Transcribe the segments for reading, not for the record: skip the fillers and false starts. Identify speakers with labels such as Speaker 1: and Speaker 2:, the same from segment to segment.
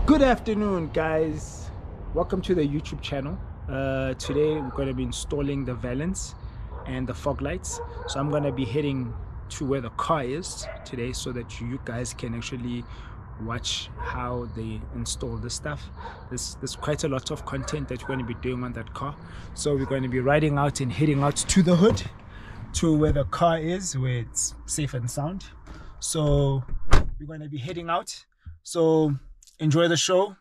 Speaker 1: Good afternoon, guys. Welcome to the YouTube channel. Today we're going to be installing the Valance and the fog lights. So I'm going to be heading to where the car is today so that you guys can actually watch how they install this stuff. There's quite a lot of content that we're going to be doing on that car. So we're going to be riding out and heading out to the hood, to where the car is, where it's safe and sound. So we're going to be heading out. So enjoy the show,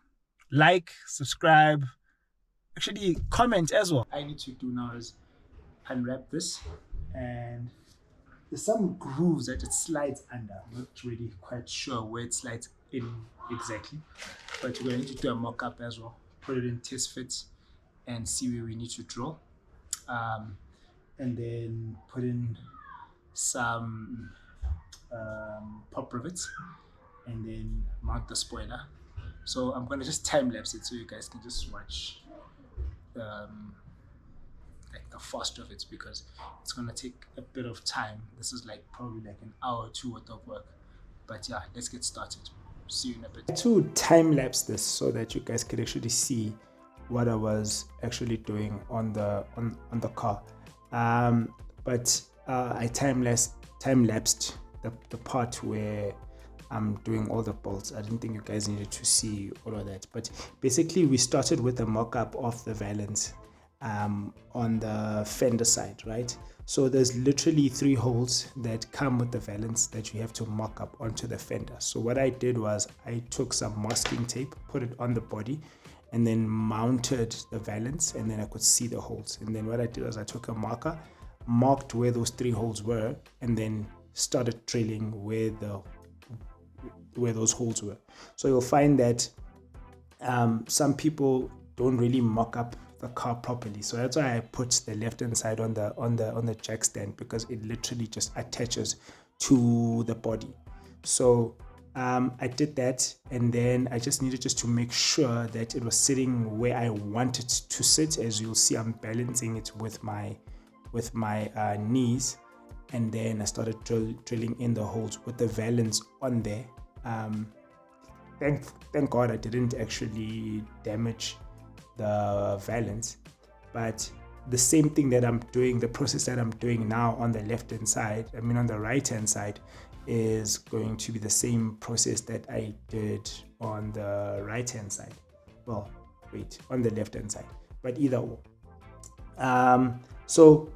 Speaker 1: like, subscribe, actually comment as well. I need to do now is unwrap this, and there's some grooves that it slides under. I'm not really quite sure where it slides in exactly, but we're going to do a mock-up as well, put it in test fits and see where we need to drill, and then put in some pop rivets and then mount the spoiler. So I'm going to just time lapse it so you guys can just watch like the fast of it, because it's going to take a bit of time. This is like probably like an hour or two worth of work, but yeah, let's get started. See you in a bit. To time lapse this so that you guys can actually see what I was actually doing on the car, but I time lapsed the part where I'm doing all the bolts. I didn't think you guys needed to see all of that, but basically we started with the mock-up of the Valance on the fender side, right? So there's literally 3 holes that come with the Valance that you have to mock up onto the fender. So what I did was I took some masking tape, put it on the body, and then mounted the Valance, and then I could see the holes. And then what I did was I took a marker, marked where those 3 holes were, and then started drilling where those holes were. So you'll find that some people don't really mock up the car properly. So that's why I put the left hand side on the jack stand, because it literally just attaches to the body. So I did that, and then I just needed to make sure that it was sitting where I want it to sit. As you'll see, I'm balancing it with my knees, and then I started drilling in the holes with the Valance on there. Thank God I didn't actually damage the Valance, but the same thing that I'm doing, the process that I'm doing now on the left hand side, on the right hand side, is going to be the same process that I did on the right hand side. Well, wait, on the left hand side, but either or. So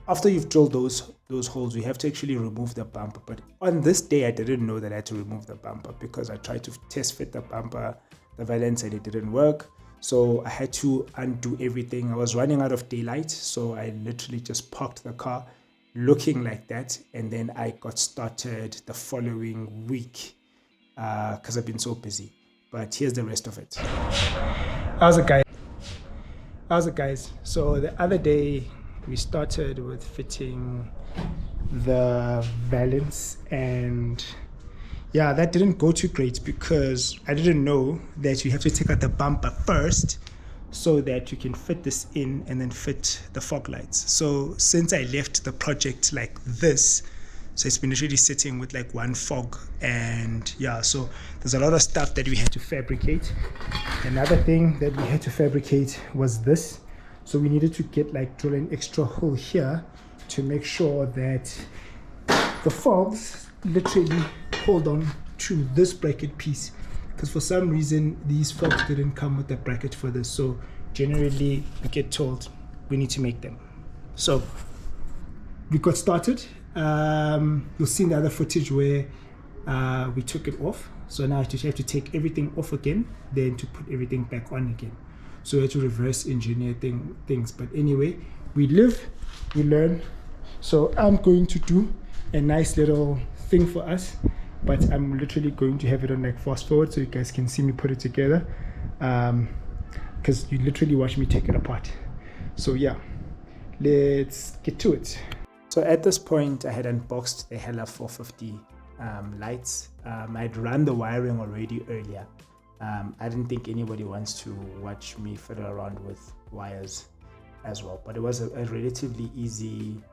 Speaker 1: after you've drilled those holes, you have to actually remove the bumper. But on this day, I didn't know that I had to remove the bumper, because I tried to test fit the bumper, the Valance, and it didn't work. So I had to undo everything. I was running out of daylight, so I literally just parked the car looking like that, and then I got started the following week because I've been so busy. But here's the rest of it. How's it, guys? So the other day, we started with fitting the Valance, and yeah, that didn't go too great because I didn't know that you have to take out the bumper first so that you can fit this in and then fit the fog lights. So since I left the project like this, so it's been literally sitting with like one fog, and yeah, so there's a lot of stuff that we had to fabricate. Another thing that we had to fabricate was this. So we needed to drill an extra hole here to make sure that the fogs literally hold on to this bracket piece, because for some reason these fogs didn't come with the bracket for this. So generally we get told we need to make them. So we got started. You'll see in the other footage where we took it off. So now you have to take everything off again, then to put everything back on again. So we had to reverse engineer things. But anyway, we live, we learn. So I'm going to do a nice little thing for us, but I'm literally going to have it on like fast forward so you guys can see me put it together, because you literally watch me take it apart. So yeah, let's get to it. So at this point, I had unboxed the Hella 450 lights. I'd run the wiring already earlier. I didn't think anybody wants to watch me fiddle around with wires as well, but it was a relatively easy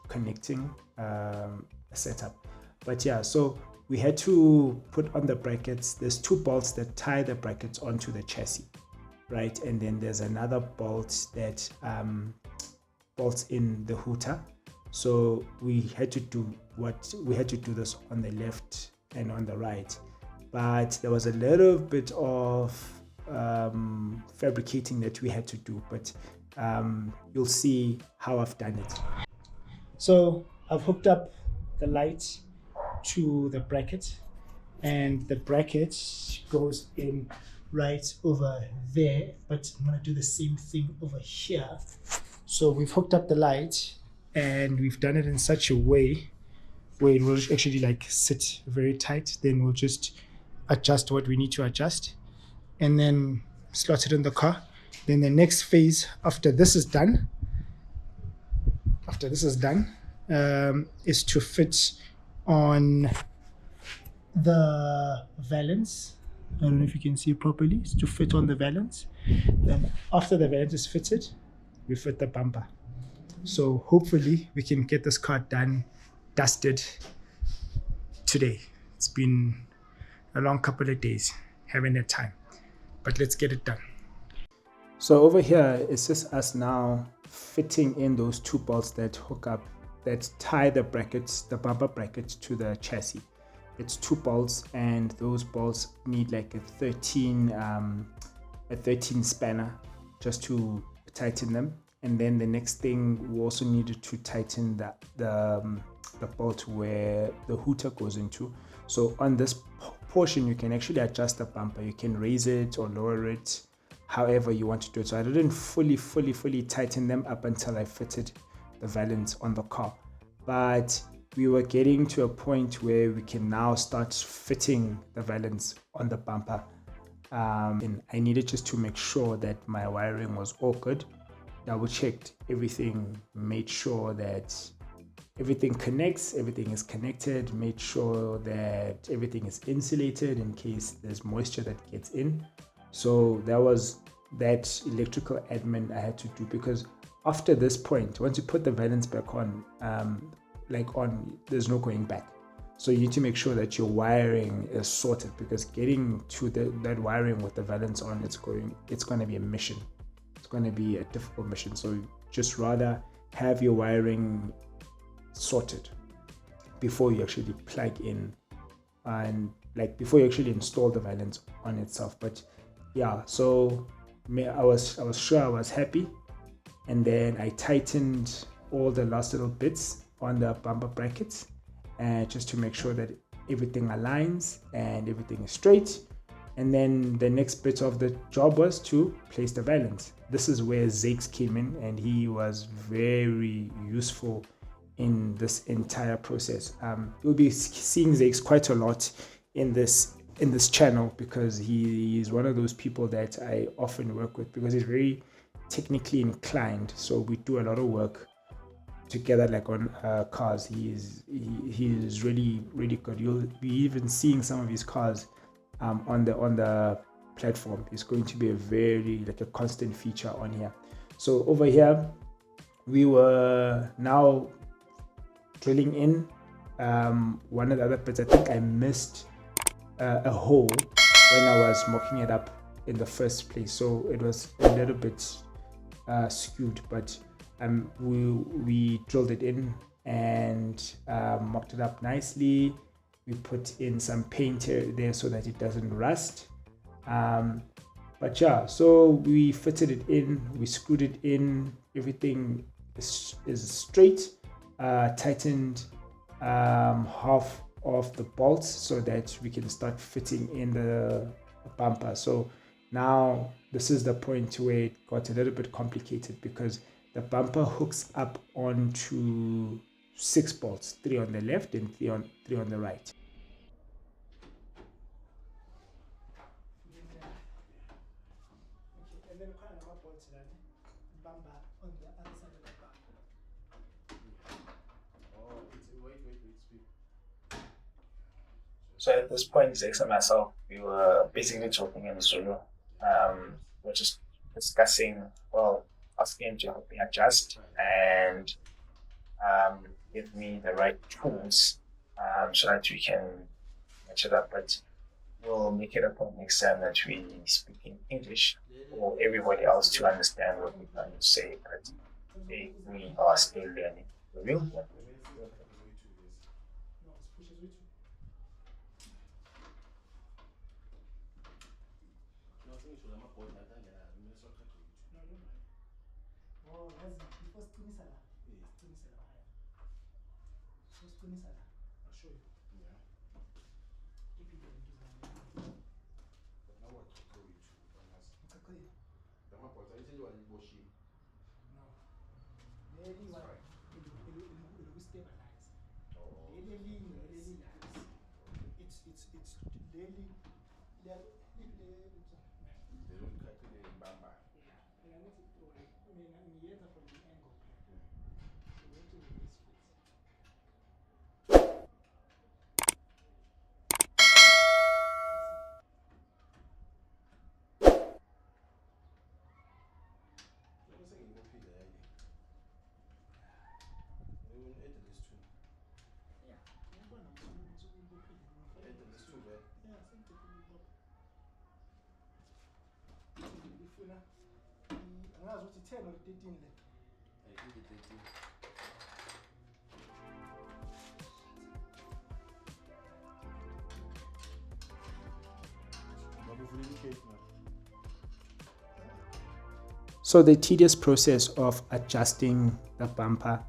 Speaker 1: connecting setup. But yeah, so we had to put on the brackets. There's two bolts that tie the brackets onto the chassis, right? And then there's another bolt that bolts in the hooter. So we had to do this on the left and on the right, but there was a little bit of fabricating that we had to do, but you'll see how I've done it. So I've hooked up the light to the bracket, and the bracket goes in right over there, but I'm going to do the same thing over here. So we've hooked up the light and we've done it in such a way where it will actually like sit very tight. Then we'll just adjust what we need to adjust and then slot it in the car. Then the next phase after this is done, is to fit on the valance. I don't know if you can see it properly. It's to fit on the valance. Then after the valance is fitted, we fit the bumper. So hopefully we can get this car dusted today. It's been a long couple of days, haven't had time, but let's get it done. So over here, it's just us now fitting in those two bolts that hook up, that tie the brackets, the bumper brackets to the chassis. It's two bolts, and those bolts need like a 13 spanner just to tighten them. And then the next thing, we also needed to tighten the bolt where the hooter goes into. So on this portion, you can actually adjust the bumper. You can raise it or lower it, however you want to do it. So I didn't fully tighten them up until I fitted the valance on the car. But we were getting to a point where we can now start fitting the valance on the bumper. And I needed just to make sure that my wiring was all good. Double checked everything, made sure that everything connects, everything is connected, made sure that everything is insulated in case there's moisture that gets in. So that was that electrical admin I had to do, because after this point, once you put the valance back on, there's no going back. So you need to make sure that your wiring is sorted, because getting to that wiring with the valance on, it's going to be a mission. It's going to be a difficult mission. So just rather have your wiring sorted before you actually plug in, and before you actually install the valance on itself. But yeah, so I was sure I was happy, and then I tightened all the last little bits on the bumper brackets, and just to make sure that everything aligns and everything is straight. And then the next bit of the job was to place the valance. This is where Zakes came in, and he was very useful in this entire process. You'll be seeing Zakes quite a lot in this channel, because he is one of those people that I often work with, because he's very technically inclined. So we do a lot of work together, like on cars. He is really good. You'll be even seeing some of his cars on the platform. It's going to be a constant feature on here. So over here, we were now drilling in one of the other bits. I think I missed a hole when I was mocking it up in the first place, so it was a little bit skewed, but we drilled it in and mocked it up nicely. We put in some paint there so that it doesn't rust. But yeah, so we fitted it in, we screwed it in, everything is straight, tightened half of the bolts so that we can start fitting in the bumper. So now this is the point where it got a little bit complicated, because the bumper hooks up onto 6 bolts, 3 on the left and 3 on the right. And then bolts bumper on the other side of the car. So at this point, Zex and myself, we were basically talking in Zulu. We're just discussing, asking him to help me adjust and give me the right tools so that we can
Speaker 2: match it up, but we'll make it a point next time that we speak in English for everybody else to understand what we're trying to say, but we are still learning. The real one.
Speaker 1: I'll show you. Yeah. So the tedious process of adjusting the bumper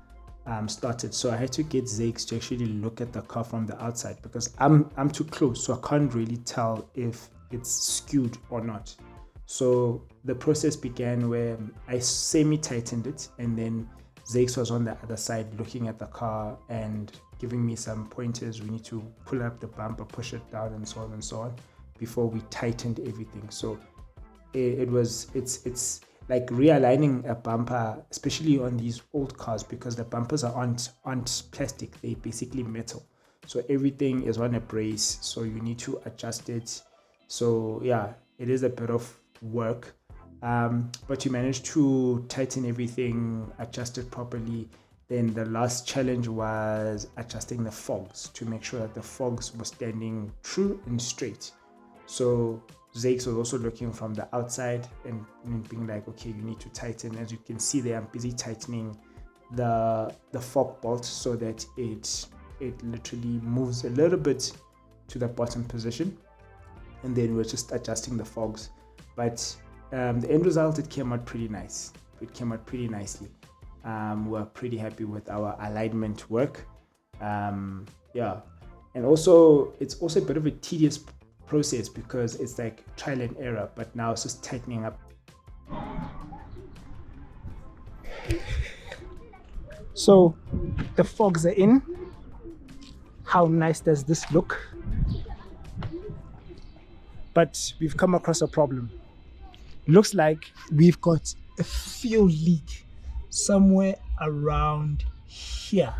Speaker 1: started. So I had to get Zakes to actually look at the car from the outside because I'm too close, so I can't really tell if it's skewed or not. So the process began where I semi-tightened it, and then Zakes was on the other side looking at the car and giving me some pointers. We need to pull up the bumper, push it down, and so on before we tightened everything. So it's like realigning a bumper, especially on these old cars, because the bumpers aren't plastic, they're basically metal. So everything is on a brace, so you need to adjust it. So yeah, it is a bit of work, but you managed to tighten everything, adjust it properly. Then the last challenge was adjusting the fogs to make sure that the fogs were standing true and straight. So Zakes was also looking from the outside and being like, okay, you need to tighten. As you can see there, I'm busy tightening the fog bolt so that it literally moves a little bit to the bottom position, and then we're just adjusting the fogs. But the end result, it came out pretty nice. It came out pretty nicely. We're pretty happy with our alignment work. Yeah, and also it's also a bit of a tedious process because it's like trial and error, but now it's just tightening up. So the fogs are in. How nice does this look? But we've come across a problem. Looks like we've got a fuel leak somewhere around here.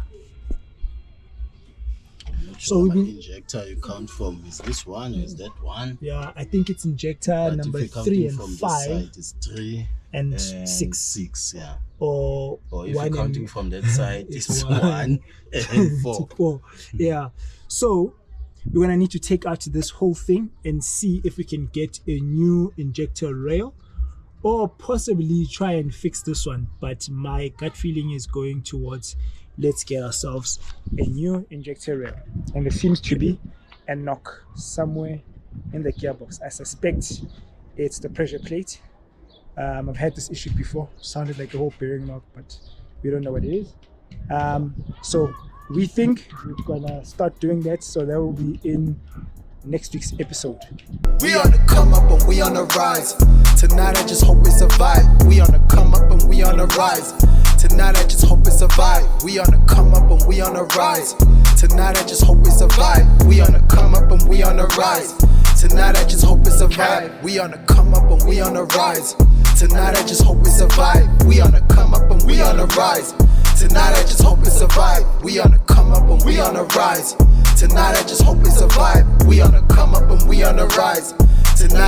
Speaker 3: So we've been injector you count from, is this one or is that one?
Speaker 1: Yeah, I think it's injector but number 3 and 5. This side,
Speaker 3: it's 3
Speaker 1: and 6.
Speaker 3: 6, yeah.
Speaker 1: Or
Speaker 3: if you're counting from that side, it's 1 and 4.
Speaker 1: Yeah. So we're gonna need to take out this whole thing and see if we can get a new injector rail, or possibly try and fix this one. But my gut feeling is going towards, let's get ourselves a new injector rail. And there seems to be a knock somewhere in the gearbox. I suspect it's the pressure plate. I've had this issue before. Sounded like a whole bearing knock, but we don't know what it is. So we think we're gonna start doing that. So that will be in next week's episode.
Speaker 4: We on the come up and we on the rise. Tonight I just hope it's a vibe. We on the come up and we on the rise. Tonight I just hope it's a vibe. We on the come up and we on the rise. Tonight I just hope it's a vibe. We on the come up and we on the rise. Tonight I just hope it's a vibe. We on the come up and we on the rise. Tonight I just hope it's a vibe. We on the come up and we on the rise. Tonight I just hope it's a vibe. We on the come up and we on the rise. Tonight I just hope it's a vibe. We on the come up and we on the rise. Tonight